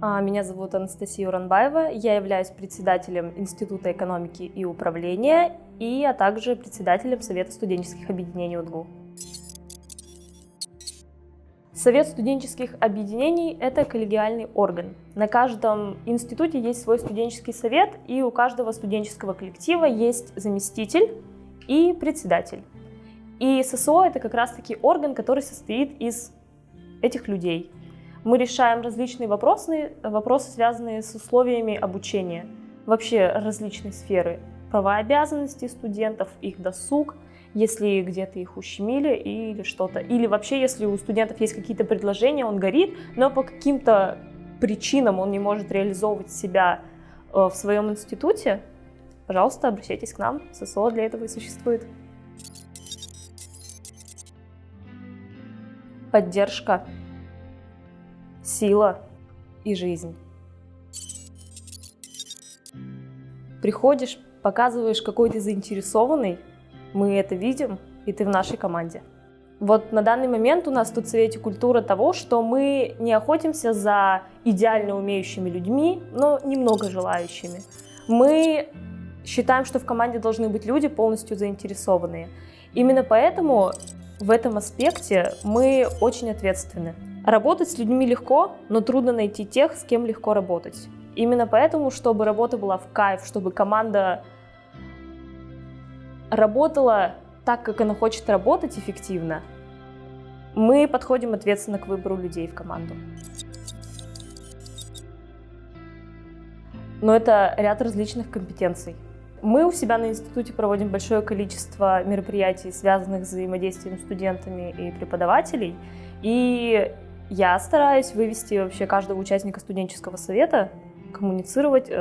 Меня зовут Анастасия Уранбаева, я являюсь председателем Института экономики и управления, а также председателем Совета студенческих объединений УДГУ. Совет студенческих объединений – это коллегиальный орган. На каждом институте есть свой студенческий совет, и у каждого студенческого коллектива есть заместитель и председатель. И ССО – это как раз-таки орган, который состоит из этих людей. Мы решаем различные вопросы, связанные с условиями обучения, вообще различные сферы, права и обязанности студентов, их досуг, если где-то их ущемили или что-то. Или вообще, если у студентов есть какие-то предложения, он горит, но по каким-то причинам он не может реализовывать себя в своем институте, пожалуйста, обращайтесь к нам, ССО для этого и существует. Поддержка, сила и жизнь. Приходишь, показываешь, какой ты заинтересованный, мы это видим, и ты в нашей команде. Вот на данный момент у нас тут в Совете культура того, что мы не охотимся за идеально умеющими людьми, но немного желающими. Мы считаем, что в команде должны быть люди полностью заинтересованные. Именно поэтому в этом аспекте мы очень ответственны. Работать с людьми легко, но трудно найти тех, с кем легко работать. Именно поэтому, чтобы работа была в кайф, чтобы команда работала так, как она хочет работать эффективно, мы подходим ответственно к выбору людей в команду. Но это ряд различных компетенций. Мы у себя на институте проводим большое количество мероприятий, связанных с взаимодействием с студентами и преподавателей. И я стараюсь вывести вообще каждого участника студенческого совета, коммуницировать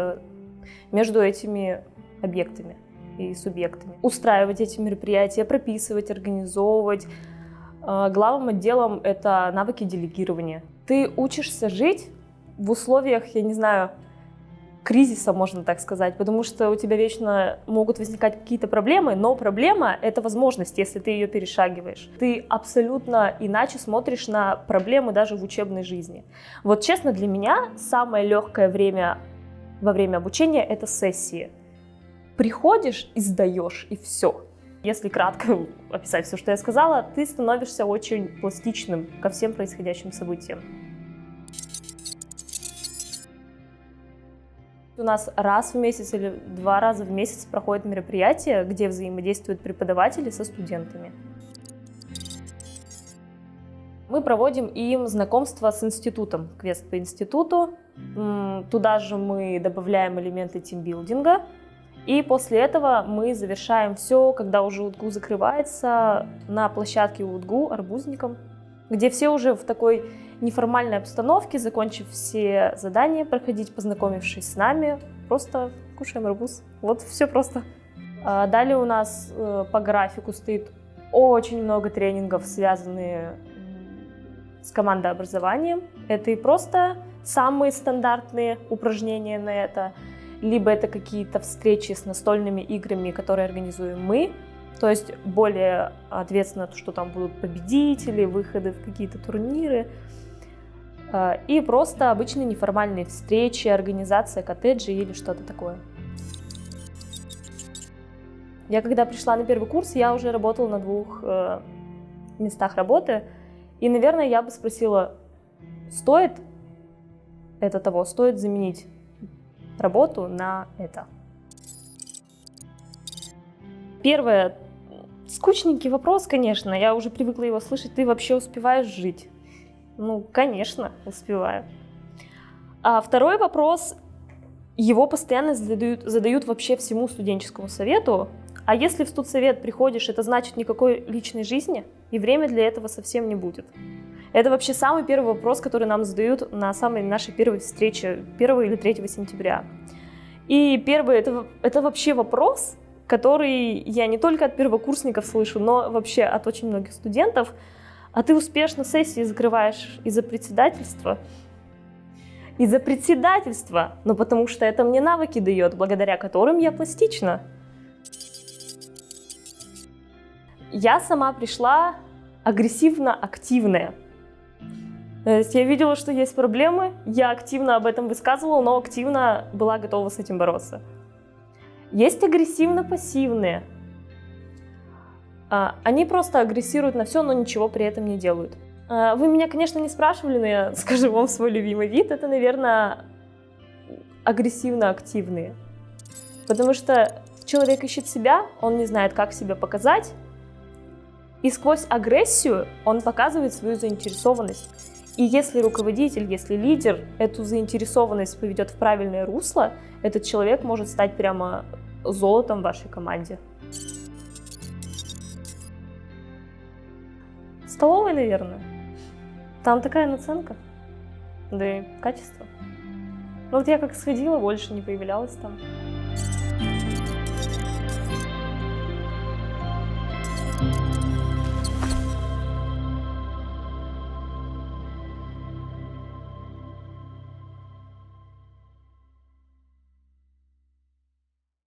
между этими объектами и субъектами. Устраивать эти мероприятия, прописывать, организовывать. Главным отделом это навыки делегирования. Ты учишься жить в условиях, я не знаю, кризиса, можно так сказать, потому что у тебя вечно могут возникать какие-то проблемы, но проблема — это возможность, если ты ее перешагиваешь. Ты абсолютно иначе смотришь на проблемы даже в учебной жизни. Вот честно, для меня самое легкое время во время обучения — это сессии. Приходишь и сдаешь, и все. Если кратко описать все, что я сказала, ты становишься очень пластичным ко всем происходящим событиям. У нас раз в месяц или 2 раза в месяц проходят мероприятия, где взаимодействуют преподаватели со студентами. Мы проводим им знакомство с институтом, квест по институту. Туда же мы добавляем элементы тимбилдинга. И после этого мы завершаем все, когда уже УДГУ закрывается, на площадке УДГУ Арбузником, где все уже в такой неформальной обстановке, закончив все задания, проходить, познакомившись с нами, просто кушаем арбуз. Вот все просто. Далее у нас по графику стоит очень много тренингов, связанные с командообразованием. Это и просто самые стандартные упражнения на это, либо это какие-то встречи с настольными играми, которые организуем мы. То есть более ответственно, что там будут победители, выходы в какие-то турниры. И просто обычные неформальные встречи, организация коттеджей или что-то такое. Я когда пришла на первый курс, я уже работала на 2 местах работы. И, наверное, я бы спросила, стоит это того, стоит заменить работу на это. Первое. Скучненький вопрос, конечно, я уже привыкла его слышать. Ты вообще успеваешь жить? Ну, конечно, успеваю. А второй вопрос, его постоянно задают вообще всему студенческому совету. А если в студсовет приходишь, это значит никакой личной жизни, и время для этого совсем не будет. Это вообще самый первый вопрос, который нам задают на самой нашей первой встрече 1 или 3 сентября. И первый это вообще вопрос, который я не только от первокурсников слышу, но вообще от очень многих студентов. А ты успешно сессии закрываешь из-за председательства? Из-за председательства, но потому что это мне навыки дает, благодаря которым я пластична. Я сама пришла агрессивно-активная. То есть я видела, что есть проблемы, я активно об этом высказывала, но активно была готова с этим бороться. Есть агрессивно-пассивные. Они просто агрессируют на все, но ничего при этом не делают. Вы меня, конечно, не спрашивали, но я скажу вам свой любимый вид. Это, наверное, агрессивно-активные. Потому что человек ищет себя, он не знает, как себя показать. И сквозь агрессию он показывает свою заинтересованность. И если руководитель, если лидер эту заинтересованность поведет в правильное русло, этот человек может стать прямо золотом в вашей команде. Столовой, наверное. Там такая наценка, да и качество. Ну вот я как сходила, больше не появлялась там.